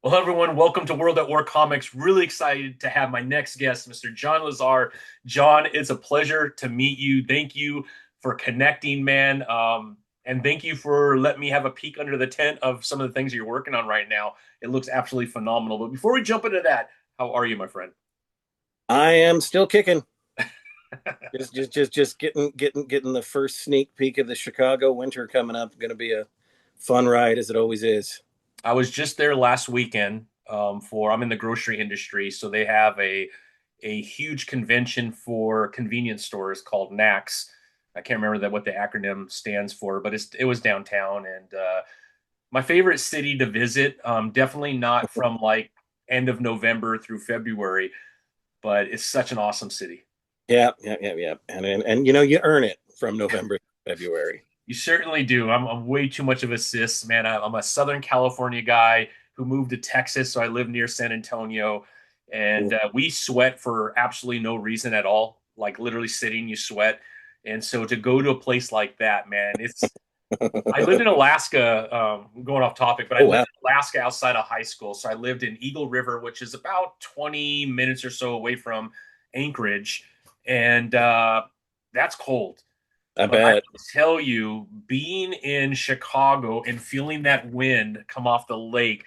Well, everyone, welcome to World at War Comics. Really excited to have my next guest, Mr. John Luzar. John, it's a pleasure to meet you. Thank you for connecting, man. And thank you for letting me have a peek under the tent of some of the things you're working on right now. It looks absolutely phenomenal. But before we jump into that, how are you, my friend? I am still kicking. Just getting the first sneak peek of the Chicago winter coming up. Going to be a fun ride as it always is. I was just there last weekend I'm in the grocery industry, so they have a huge convention for convenience stores called NACS. I can't remember what the acronym stands for, but it was downtown and my favorite city to visit. Definitely not from like end of November through February, but it's such an awesome city. Yeah. And you earn it from November to February. You certainly do. I'm way too much of a cis, man. I'm a Southern California guy who moved to Texas, so I live near San Antonio, and we sweat for absolutely no reason at all. Like literally sitting, you sweat, and so to go to a place like that, man, it's. I lived in Alaska. Going off topic, but I Oh lived wow, in Alaska outside of high school. So I lived in Eagle River, which is about 20 minutes or so away from Anchorage, and that's cold. I But I bet. can tell you, being in Chicago and feeling that wind come off the lake,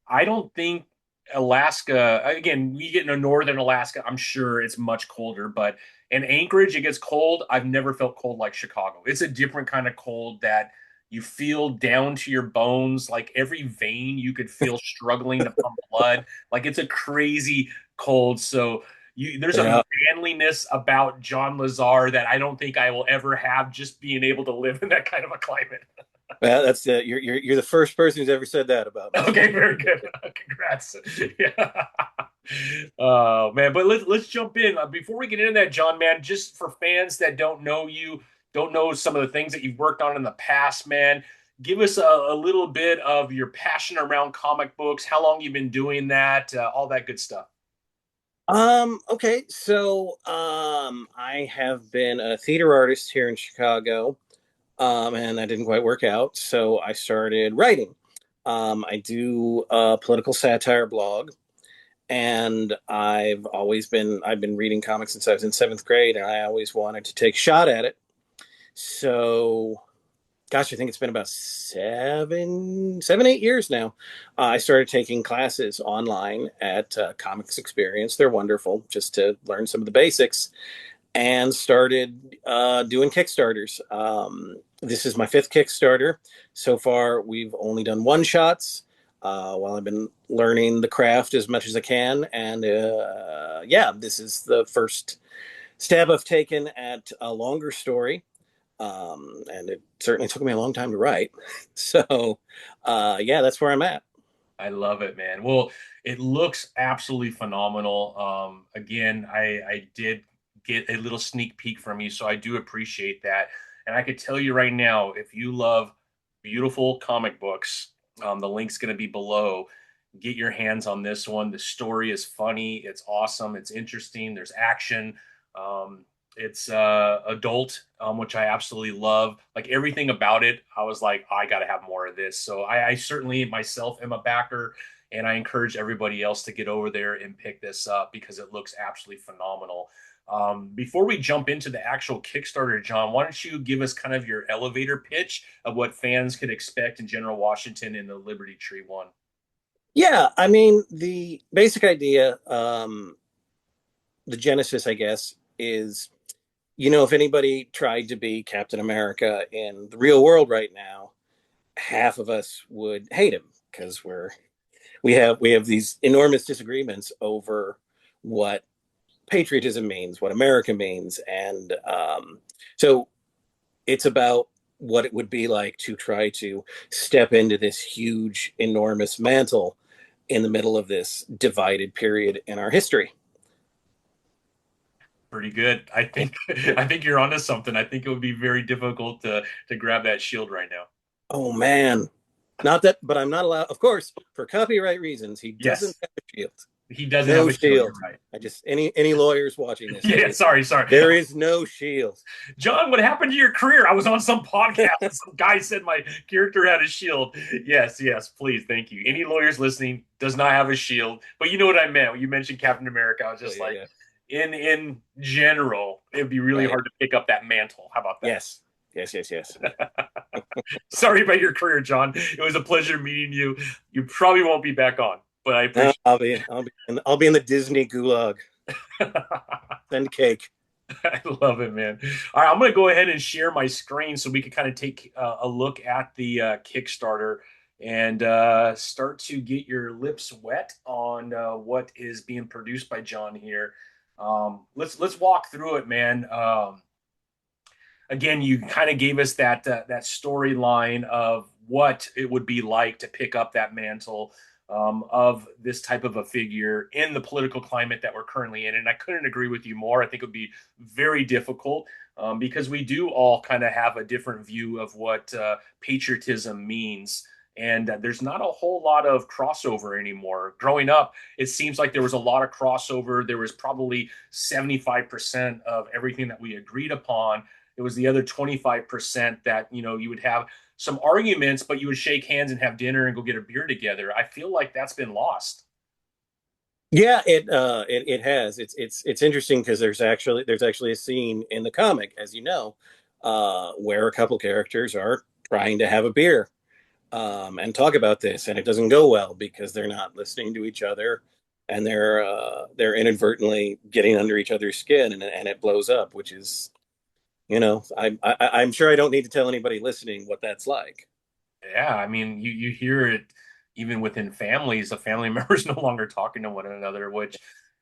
I don't think Alaska, again, we get into northern Alaska, I'm sure it's much colder, but in Anchorage, it gets cold. I've never felt cold like Chicago. It's a different kind of cold that you feel down to your bones, like every vein you could feel struggling to pump blood. Like it's a crazy cold. So there's a Yeah, manliness about John Lazar that I don't think I will ever have just being able to live in that kind of a climate. well, that's you're the first person who's ever said that about me. Okay, very good. Congrats. Yeah. Oh man, but let's jump in. Before we get into that, John, man, just for fans that don't know you, don't know some of the things that you've worked on in the past, man, give us a little bit of your passion around comic books, how long you've been doing that, all that good stuff. Okay, so I have been a theater artist here in Chicago, and that didn't quite work out. So I started writing. I do a political satire blog, and I've been reading comics since I was in seventh grade, and I always wanted to take a shot at it. So, gosh, I think it's been about 8 years now. I started taking classes online at Comics Experience. They're wonderful, just to learn some of the basics, and started doing Kickstarters. This is my fifth Kickstarter. So far, we've only done one shots. While I've been learning the craft as much as I can, and yeah, this is the first stab I've taken at a longer story, and it certainly took me a long time to write. So, yeah, that's where I'm at. I love it, man. Well, it looks absolutely phenomenal. Again, I did get a little sneak peek from you, so I do appreciate that. And I could tell you right now, if you love beautiful comic books, the link's going to be below. Get your hands on this one. The story is funny. It's awesome. It's interesting. There's action. Um, it's adult, which I absolutely love. Like everything about it, I was like, I got to have more of this. So I certainly myself am a backer, and I encourage everybody else to get over there and pick this up because it looks absolutely phenomenal. Before we jump into the actual Kickstarter, John, why don't you give us kind of your elevator pitch of what fans could expect in General Washington in the Liberty Tree one? Yeah, I mean, the basic idea, the genesis, I guess, is if anybody tried to be Captain America in the real world right now, half of us would hate him because we have these enormous disagreements over what patriotism means, what America means, and so it's about what it would be like to try to step into this huge, enormous mantle in the middle of this divided period in our history. Pretty good. I think I think you're onto something. I think it would be very difficult to grab that shield right now. Oh man, not that, but I'm not allowed. Of course, for copyright reasons, he doesn't Yes. have a shield. He doesn't have No a shield. You're shield. right. I just any lawyers watching this, Yeah, sorry, sorry. there is no shield. John, what happened to your career? I was on some podcast. Some guy said my character had a shield. Yes, yes, please, thank you. Any lawyers listening does not have a shield, but you know what I meant. When you mentioned Captain America, I was Oh just yeah, like, yeah. in general, it'd be really Right. hard to pick up that mantle. How about that? Yes. Yes, yes, yes. Sorry about your career, John. It was a pleasure meeting you. You probably won't be back on, but I No, appreciate I'll be in the Disney gulag. it. Send cake. I love it, man. All right, I'm going to go ahead and share my screen so we can kind of take a look at the Kickstarter and start to get your lips wet on what is being produced by John here. Let's walk through it, man. Again, you kind of gave us that storyline of what it would be like to pick up that mantle of this type of a figure in the political climate that we're currently in. And I couldn't agree with you more. I think it would be very difficult because we do all kind of have a different view of what patriotism means. And there's not a whole lot of crossover anymore. Growing up, it seems like there was a lot of crossover. There was probably 75% of everything that we agreed upon. It was the other 25% that, you would have some arguments, but you would shake hands and have dinner and go get a beer together. I feel like that's been lost. Yeah, it has. It's interesting because there's actually a scene in the comic, as you know, where a couple characters are trying to have a beer and talk about this, and it doesn't go well because they're not listening to each other, and they're inadvertently getting under each other's skin, and it blows up, which is, I'm sure I don't need to tell anybody listening what that's like. Yeah, I mean, you hear it even within families. The family members no longer talking to one another, which,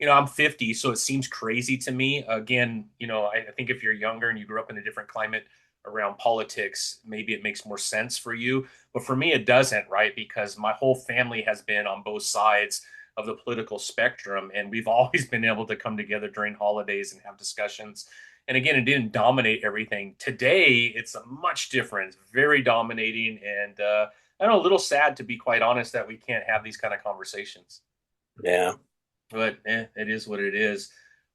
I'm 50, so it seems crazy to me. Again, I think if you're younger and you grew up in a different climate around politics, maybe it makes more sense for you. But for me, it doesn't, right? Because my whole family has been on both sides of the political spectrum, and we've always been able to come together during holidays and have discussions. And again, it didn't dominate everything. Today, it's a much different, very dominating, and I know a little sad, to be quite honest, that we can't have these kind of conversations. Yeah. But it is what it is.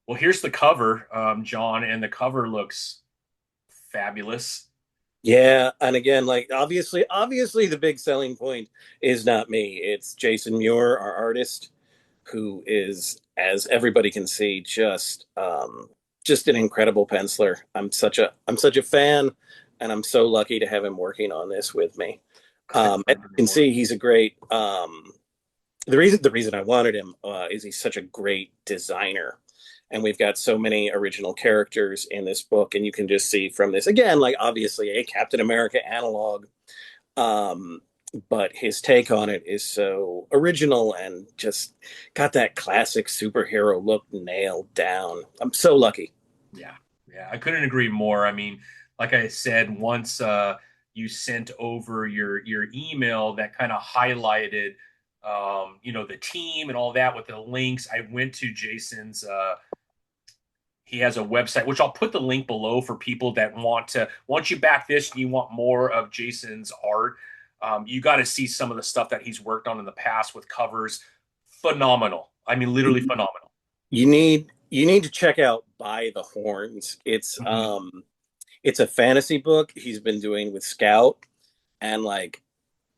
Well, here's the cover, John, and the cover looks fabulous. Yeah, and again, like obviously the big selling point is not me. It's Jason Muhr, our artist, who is, as everybody can see, just an incredible penciler. I'm such a fan, and I'm so lucky to have him working on this with me. I As couldn't agree you can more. see, he's a great. The reason I wanted him is he's such a great designer, and we've got so many original characters in this book, and you can just see from this again, like obviously a Captain America analog, um, but his take on it is so original and just got that classic superhero look nailed down. I'm so lucky. Yeah, yeah, I couldn't agree more. I mean, like I said, once you sent over your email that kind of highlighted, the team and all that with the links, I went to Jason's. He has a website, which I'll put the link below for people that want to. Once you back this, and you want more of Jason's art. You got to see some of the stuff that he's worked on in the past with covers. Phenomenal. I mean, literally phenomenal. You need to check out By the Horns. Mhm. It's a fantasy book he's been doing with Scout, and like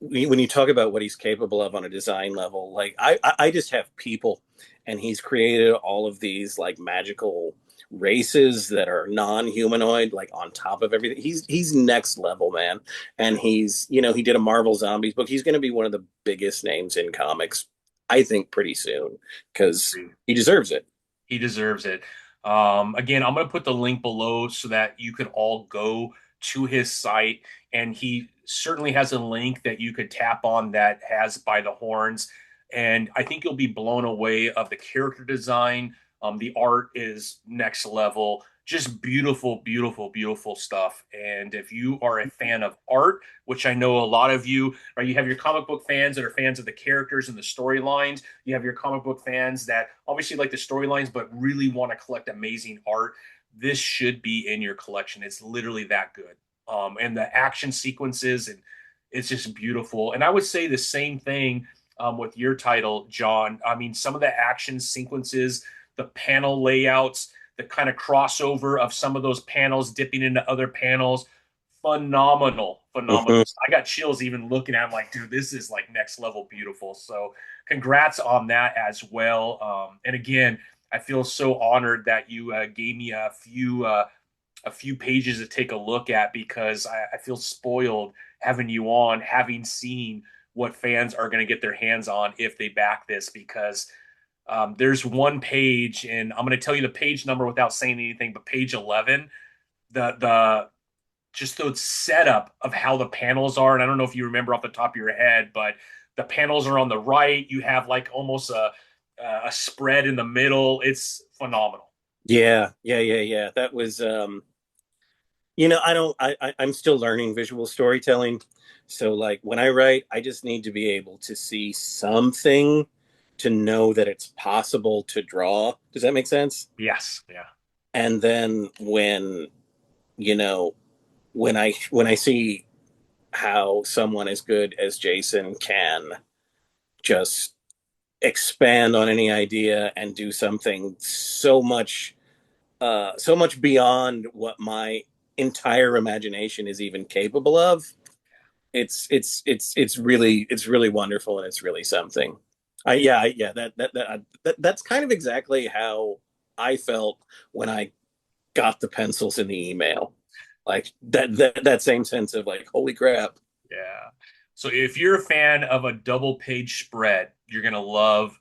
when you talk about what he's capable of on a design level, like I just have people, and he's created all of these like magical races that are non-humanoid, like on top of everything. He's next level, man. And he did a Marvel Zombies book. He's going to be one of the biggest names in comics, I think, pretty soon because he deserves it. He deserves it. Again, I'm going to put the link below so that you could all go to his site. And he certainly has a link that you could tap on that has By the Horns. And I think you'll be blown away of the character design. The art is next level. Just beautiful, beautiful, beautiful stuff. And if you are a fan of art, which I know a lot of you are, you have your comic book fans that are fans of the characters and the storylines. You have your comic book fans that obviously like the storylines, but really want to collect amazing art. This should be in your collection. It's literally that good. And the action sequences, and it's just beautiful. And I would say the same thing with your title, John. I mean, some of the action sequences, the panel layouts, the kind of crossover of some of those panels dipping into other panels, phenomenal, phenomenal. Mhm. I got chills even looking at. It. I'm like, dude, this is like next level beautiful. So, congrats on that as well. And again, I feel so honored that you gave me a few pages to take a look at because I feel spoiled having you on, having seen what fans are going to get their hands on if they back this. Because there's one page, and I'm going to tell you the page number without saying anything, but page 11, the just the setup of how the panels are, and I don't know if you remember off the top of your head, but the panels are on the right. You have like almost a spread in the middle. It's phenomenal. Yeah. That was I don't I'm still learning visual storytelling. So like when I write, I just need to be able to see something to know that it's possible to draw. Does that make sense? Yes, yeah. And then you know, when I see how someone as good as Jason can just expand on any idea and do something so much beyond what my entire imagination is even capable of. It's really wonderful, and it's really something. That's kind of exactly how I felt when I got the pencils in the email. Like that same sense of like, holy crap. Yeah. So if you're a fan of a double page spread, you're gonna love.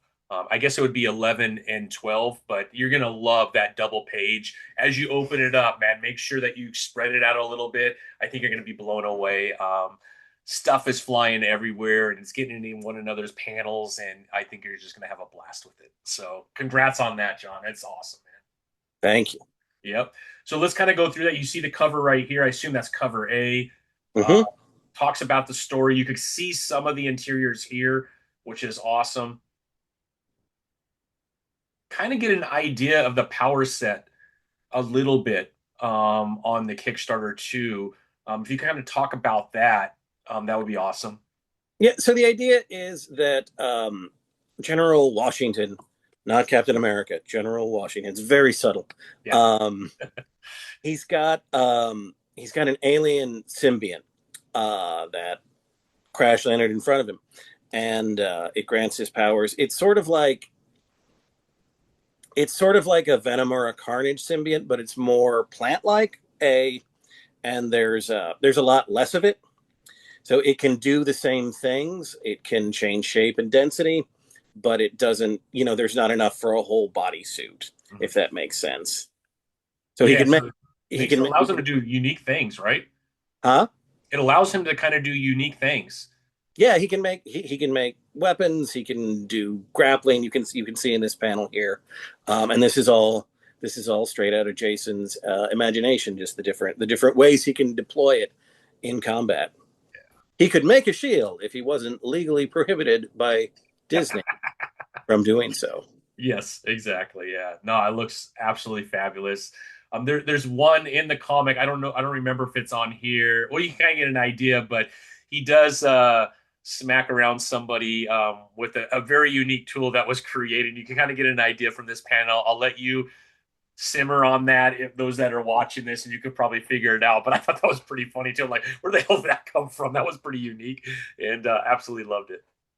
I guess it would be 11 and 12, but you're gonna love that double page. As you open it up, man, make sure that you spread it out a little bit. I think you're gonna be blown away. Stuff is flying everywhere, and it's getting into one another's panels, and I think you're just gonna have a blast with it. So, congrats on that, John. It's awesome, Thank you. man. Yep. So let's kind of go through that. You see the cover right here. I assume that's cover A. Uh, Hmm. Talks about the story. You could see some of the interiors here, which is awesome. Kind of get an idea of the power set a little bit on the Kickstarter too. If you kind of talk about that, that would be awesome. Yeah. So the idea is that General Washington, not Captain America, General Washington. It's very subtle. Yeah. Um, he's got an alien symbiont that crash landed in front of him, and it grants his powers. It's sort of like a Venom or a Carnage symbiont, but it's more plant-like. And there's a lot less of it, so it can do the same things. It can change shape and density, but it doesn't. There's not enough for a whole bodysuit, Mhm. if that makes sense. So he Yeah. can make So it he can allows he him to can do unique things, right? huh It allows him to kind of do unique things. yeah, he can make weapons. He can do grappling. You can see in this panel here, and this is all straight out of Jason's imagination. Just the different ways he can deploy it in combat. He could make a shield if he wasn't legally prohibited by Disney from doing so. Yes, exactly. Yeah. No, it looks absolutely fabulous. There's one in the comic. I don't know. I don't remember if it's on here. Well, you can kind of get an idea, but he does smack around somebody with a very unique tool that was created. You can kind of get an idea from this panel. I'll let you simmer on that if those that are watching this, and you could probably figure it out. But I thought that was pretty funny too. I'm like, where the hell did that come from? That was pretty unique, and absolutely loved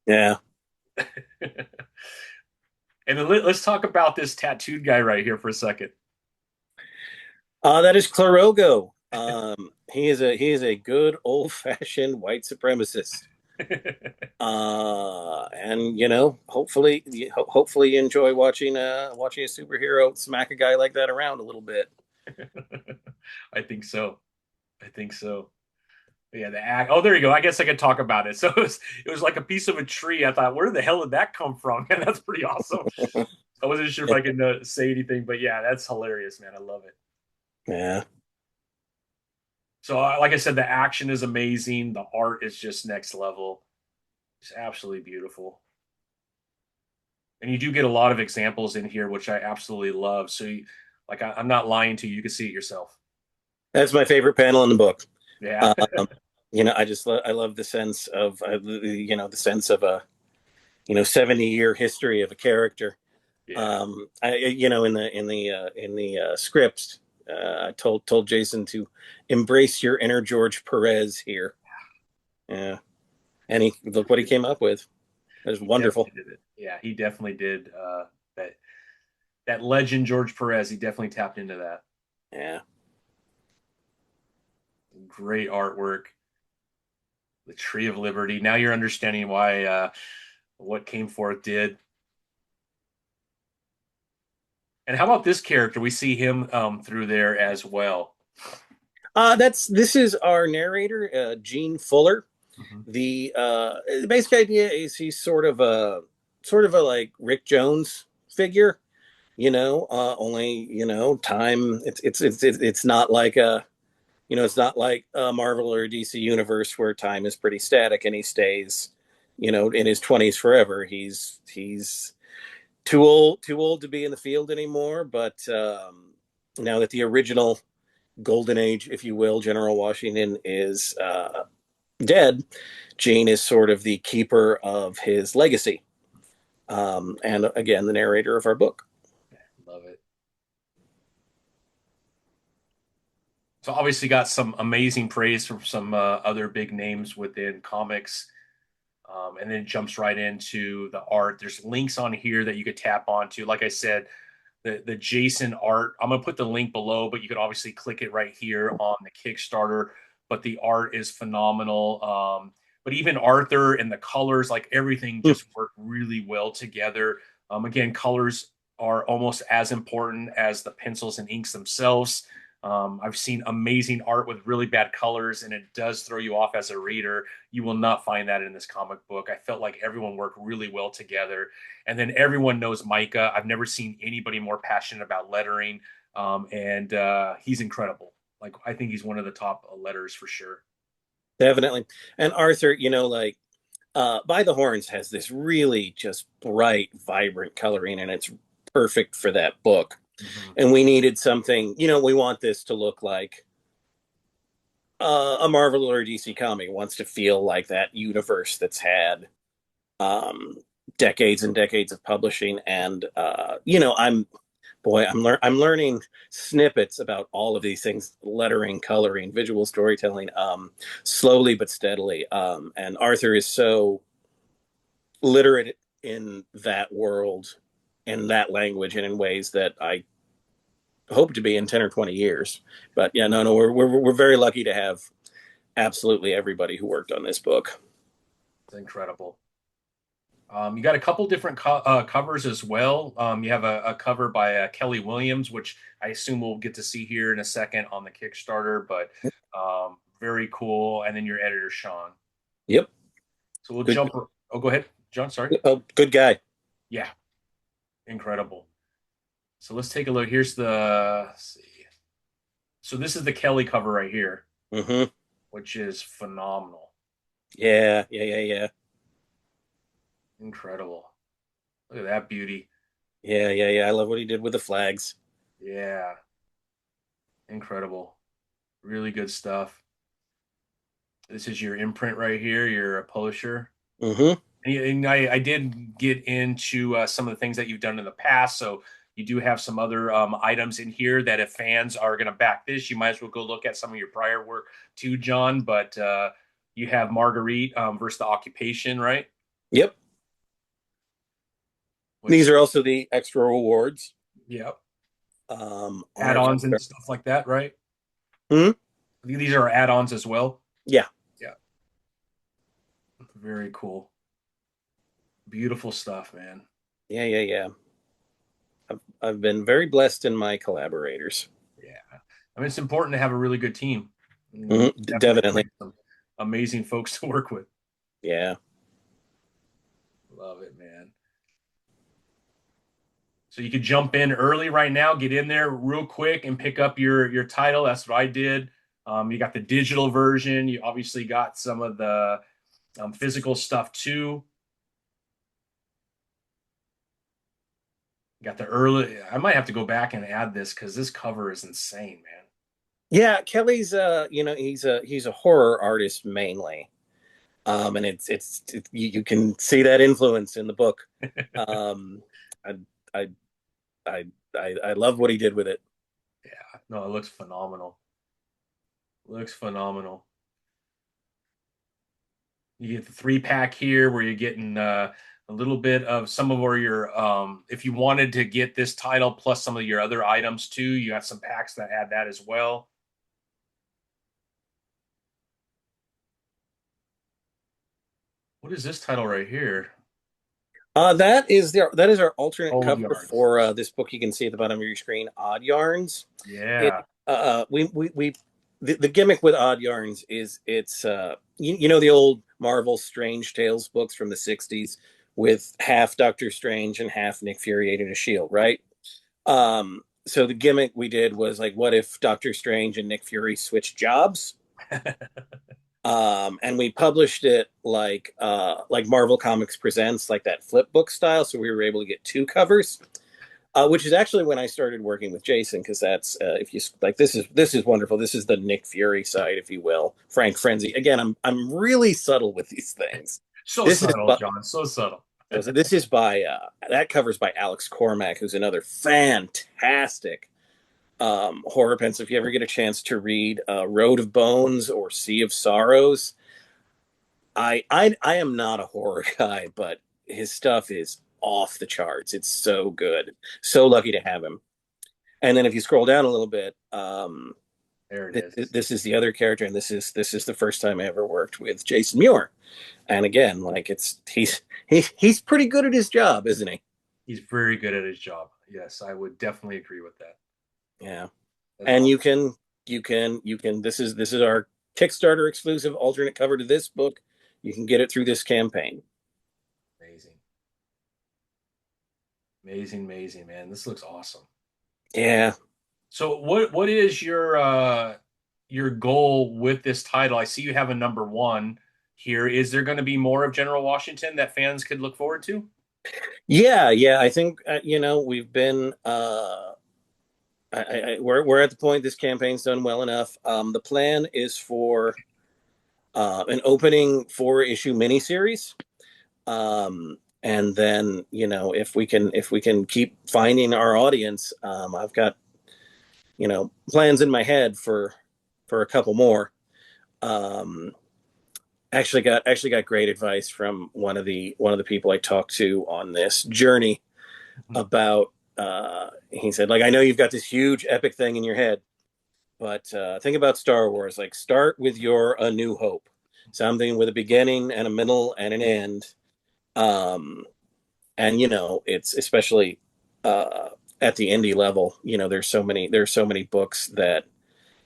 Yeah. it. And then let's talk about this tattooed guy right here for a second. That is Clarogo. He is a good old fashioned white supremacist. And hopefully you enjoy watching a superhero smack a guy like that around a little bit. I think so. I think so. Yeah, the act. Oh, there you go. I guess I could talk about it. So it was like a piece of a tree. I thought, where the hell did that come from? And that's pretty awesome. I wasn't sure if I could say anything, but yeah, that's hilarious, man. I love it. Yeah. So, like I said, the action is amazing. The art is just next level. It's absolutely beautiful. And you do get a lot of examples in here, which I absolutely love. So, I'm not lying to you. You can see it yourself. That's my favorite panel in the book. Yeah. Um, I love the sense of the sense of a 70-year history of a character. Yeah. In the script, I told Jason to embrace your inner George Perez here. Yeah, and he look what he came up with. It was He wonderful. definitely did it. Yeah, he definitely did. That that legend George Perez, he definitely tapped into that. Yeah. Great artwork. The Tree of Liberty. Now you're understanding why what came forth did. And how about this character? We see him through there as well. This is our narrator, Gene Fuller. Mhm. The basic idea is he's sort of a like Rick Jones figure, only time. It's not like it's not like a Marvel or a DC universe where time is pretty static and he stays, in his 20s forever. He's too old to be in the field anymore. But now that the original Golden Age, if you will, General Washington is dead, Gene is sort of the keeper of his legacy. And again, the narrator of our book. Love it. So obviously got some amazing praise from some other big names within comics. And then it jumps right into the art. There's links on here that you could tap onto. Like I said, the Jason art. I'm gonna put the link below, but you could obviously click it right here on the Kickstarter. But the art is phenomenal. But even Arthur and the colors, like everything, just work really well together. Again, colors are almost as important as the pencils and inks themselves. I've seen amazing art with really bad colors, and it does throw you off as a reader. You will not find that in this comic book. I felt like everyone worked really well together. And then everyone knows Micah. I've never seen anybody more passionate about lettering, and he's incredible. Like I think he's one of the top letters for sure. Definitely. And Arthur, like By the Horns has this really just bright, vibrant coloring, and it's perfect for that book. Mm-hmm. And we needed something, we want this to look like a Marvel or a DC comic. It wants to feel like that universe that's had um, decades and decades of publishing. And, I'm learning snippets about all of these things: lettering, coloring, visual storytelling, slowly but steadily. And Arthur is so literate in that world, in that language, and in ways that I hope to be in 10 or 20 years. But yeah, no, we're very lucky to have absolutely everybody who worked on this book. It's incredible. You got a couple different covers as well. You have a cover by Kelly Williams, which I assume we'll get to see here in a second on the Kickstarter, but very cool. And then your editor, Shaun. Yep. So we'll Good. jump. Oh, go ahead, John. Sorry. Oh, good guy. Yeah, incredible. So let's take a look. Here's the. Let's see. So this is the Kelly cover right here, Mm-hmm. which is phenomenal. Yeah, yeah, yeah, yeah. Incredible. Look at that beauty. Yeah, yeah, yeah. I love what he did with the flags. Yeah, incredible. Really good stuff. This is your imprint right here. You're a publisher. Mm-hmm. And I did get into some of the things that you've done in the past. So you do have some other items in here that if fans are going to back this, you might as well go look at some of your prior work too, John. But you have Marguerite versus the Occupation, right? Yep. Which, These are also the extra rewards. yeah, On add-ons and stuff like that, right? Hmm? These are add-ons as well. Yeah, Yeah, very cool. Beautiful stuff, man. yeah, yeah, yeah. I've been very blessed in my collaborators. Yeah. I mean, it's important to have a really good team. And Mhm. definitely Definitely. some amazing folks to work with. Yeah. Love it, man. So you could jump in early right now, get in there real quick and pick up your title. That's what I did. You got the digital version. You obviously got some of the physical stuff too. You got the early. I might have to go back and add this because this cover is insane, man. Yeah, Kelly's he's a horror artist mainly. And you can see that influence in the book. Um, I, I I love what he did with it. Yeah, no, it looks phenomenal. Looks phenomenal. You get the 3 pack here where you're getting a little bit of some of where your if you wanted to get this title plus some of your other items too, you got some packs that add that as well. What is this title right here? That is our alternate Old cover Yards. for this book. You can see at the bottom of your screen, Odd Yarns. It Yeah. we the gimmick with Odd Yarns is you know the old Marvel Strange Tales books from the '60s with half Doctor Strange and half Nick Fury aiding a shield, right? So the gimmick we did was like, what if Doctor Strange and Nick Fury switched jobs? And we published it like Marvel Comics Presents, like that flip book style. So we were able to get 2 covers, which is actually when I started working with Jason, because that's if you like, this is wonderful. This is the Nick Fury side, if you will. Frank Frenzy. Again, I'm really subtle with these things. So This is subtle, by, John. So subtle. so this is by that covers by Alex Cormack, who's another fantastic horror pencil. If you ever get a chance to read Road of Bones or Sea of Sorrows, I am not a horror guy, but his stuff is off the charts. It's so good. So lucky to have him. And then if you scroll down a little bit, There it this, is. this is the other character, and this is the first time I ever worked with Jason Muhr. And again, like he's pretty good at his job, isn't he? He's very good at his job. Yes, I would definitely agree with that. Yeah. That's And awesome. you can this is our Kickstarter exclusive alternate cover to this book. You can get it through this campaign. Amazing. Amazing, amazing, man. This looks awesome. Yeah. So what is your goal with this title? I see you have a number 1 here. Is there going to be more of General Washington that fans could look forward to? Yeah. I think we've been. We're at the point this campaign's done well enough. The plan is for an opening 4 issue miniseries, and then if we can keep finding our audience, I've got plans in my head for a couple more. Um, actually got great advice from one of the people I talked to on this journey about he said, like, I know you've got this huge epic thing in your head, but think about Star Wars. Like, start with your A New Hope, something with a beginning and a middle and an end. Um, and it's especially at the indie level. There's so many books that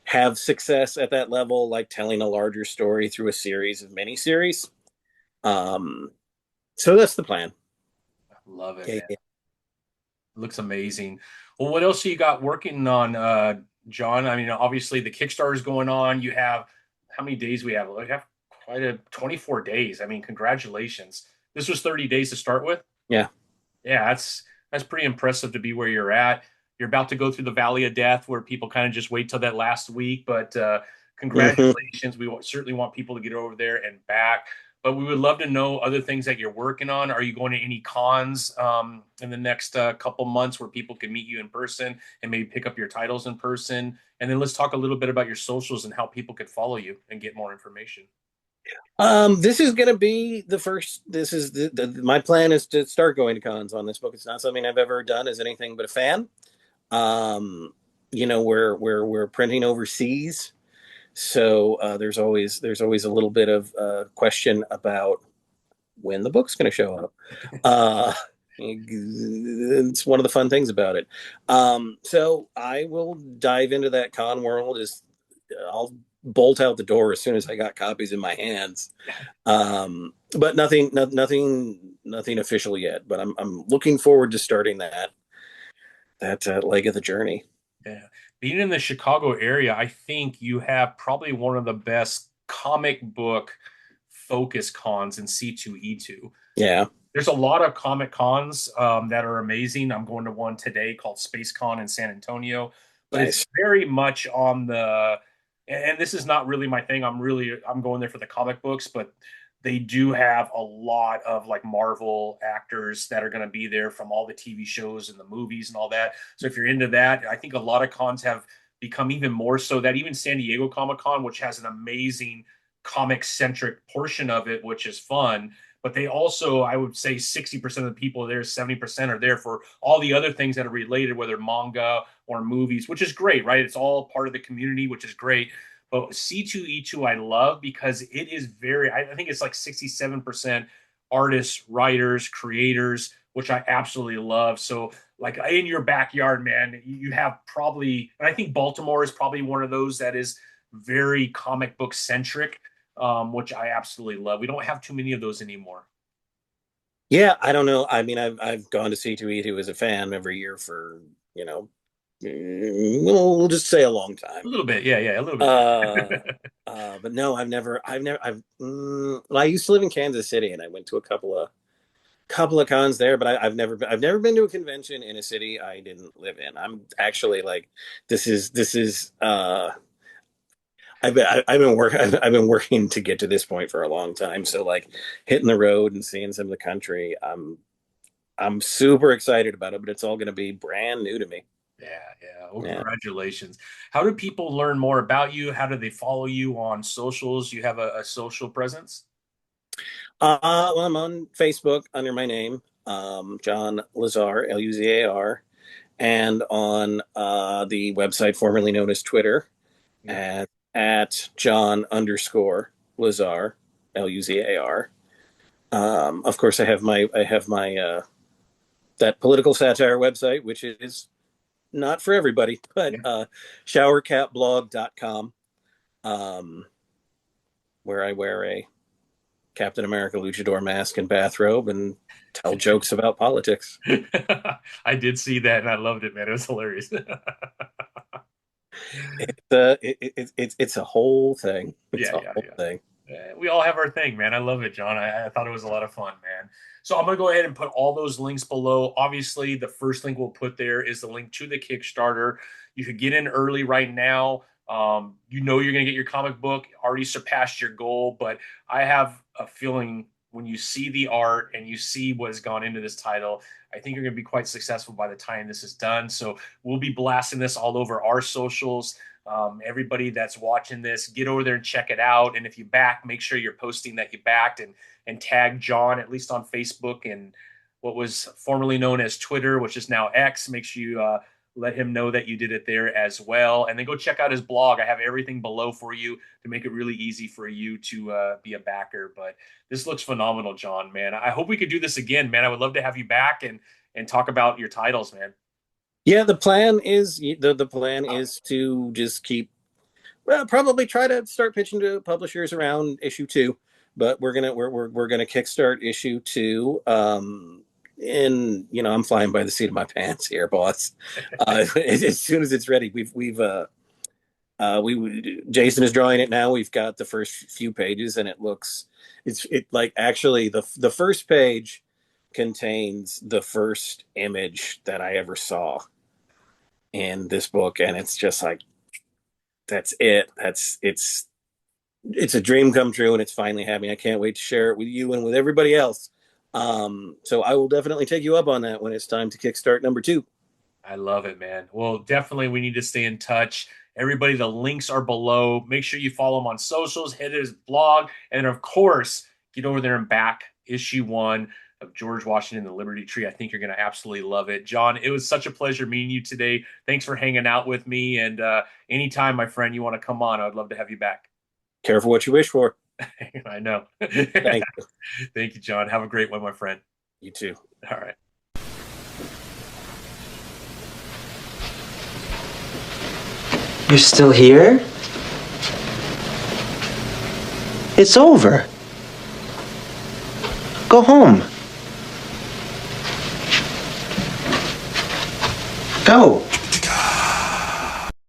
have success at that level, like telling a larger story through a series of miniseries. Um, so that's the plan. Love it, Yeah, man. yeah. Looks amazing. Well, what else you got working on, John? I mean, obviously the Kickstarter is going on. You have how many days we have? We have quite a 24 days. I mean, congratulations. This was 30 days to start with. Yeah. Yeah, that's pretty impressive to be where you're at. You're about to go through the valley of death where people kind of just wait till that last week, but Mm-hmm. congratulations. Certainly want people to get over there and back. But we would love to know other things that you're working on. Are you going to any cons in the next couple months where people can meet you in person and maybe pick up your titles in person? And then let's talk a little bit about your socials and how people could follow you and get more information. This is going to be the first. This is my plan is to start going to cons on this book. It's not something I've ever done as anything but a fan. Um, we're printing overseas, so there's always a little bit of question about when the book's going to show up. It's one of the fun things about it. So I will dive into that con world. I'll bolt out the door as soon as I got copies in my hands. But nothing official yet. But I'm looking forward to starting that leg of the journey. Yeah. Being in the Chicago area, I think you have probably one of the best comic book focus cons in C2E2. Yeah, There's a lot of comic cons that are amazing. I'm going to one today called Space Con in San Antonio, but it's nice. very much on the, and this is not really my thing. I'm going there for the comic books, but they do have a lot of like Marvel actors that are going to be there from all the TV shows and the movies and all that. So if you're into that, I think a lot of cons have become even more so that even San Diego Comic Con, which has an amazing comic centric portion of it, which is fun. But they also, I would say 60% of the people there, 70% are there for all the other things that are related, whether manga or movies, which is great, right? It's all part of the community, which is great. But C2E2 I love because it is very, I think it's like 67% artists, writers, creators, which I absolutely love. So, like in your backyard, man, you have probably, and I think Baltimore is probably one of those that is very comic book centric, which I absolutely love. We don't have too many of those anymore. Yeah, I don't know. I mean, I've gone to C2E2 as a fan every year for, we'll just say a long A time. little bit, yeah, yeah, a little bit. Uh, but no, well, I used to live in Kansas City, and I went to a couple of cons there, but I've never been to a convention in a city I didn't live in. I'm actually like, this is I've been working to get to this point for a long time. So like hitting the road and seeing some of the country, I'm super excited about it, but it's all going to be brand new to me. Yeah, yeah. Well, Yeah. congratulations. How do people learn more about you? How do they follow you on socials? You have a social presence? Well, I'm on Facebook under my name, John Luzar, Luzar, and on the website formerly known as Twitter Yeah. at John underscore Luzar, Luzar. Of course, I have my that political satire website, which is not for everybody, but Yeah. showercapblog.com, um, where I wear a Captain America luchador mask and bathrobe and tell jokes about politics. I did see that and I loved it, man. It was hilarious. It's a whole thing. It's Yeah, a yeah, whole yeah. thing. We all have our thing, man. I love it, John. I thought it was a lot of fun, man. So I'm gonna go ahead and put all those links below. Obviously, the first link we'll put there is the link to the Kickstarter. You could get in early right now. You know you're gonna get your comic book. Already surpassed your goal, but I have a feeling when you see the art and you see what has gone into this title, I think you're gonna be quite successful by the time this is done. So we'll be blasting this all over our socials. Everybody that's watching this, get over there and check it out. And if you back, make sure you're posting that you backed and tag John at least on Facebook and what was formerly known as Twitter, which is now X. Make sure you let him know that you did it there as well. And then go check out his blog. I have everything below for you to make it really easy for you to be a backer. But this looks phenomenal, John. Man, I hope we could do this again, man. I would love to have you back and talk about your titles, man. Yeah, the plan is to just keep, well, probably try to start pitching to publishers around issue 2, but we're gonna kickstart issue 2. And I'm flying by the seat of my pants here, boss. As soon as it's ready, we Jason is drawing it now. We've got the first few pages, and it like actually the first page contains the first image that I ever saw in this book, and it's just like, that's it. It's a dream come true, and it's finally happening. I can't wait to share it with you and with everybody else. So I will definitely take you up on that when it's time to kickstart number 2. I love it, man. Well, definitely we need to stay in touch. Everybody, the links are below. Make sure you follow him on socials, hit his blog, and of course, get over there and back issue 1 of George Washington and the Liberty Tree. I think you're going to absolutely love it. John, it was such a pleasure meeting you today. Thanks for hanging out with me. And anytime, my friend, you want to come on, I'd love to have you back. Careful what you wish for. I know. Thank you. Thank you, John. Have a great one, my friend. You too. All right. You're still here? It's over. Go home. Go.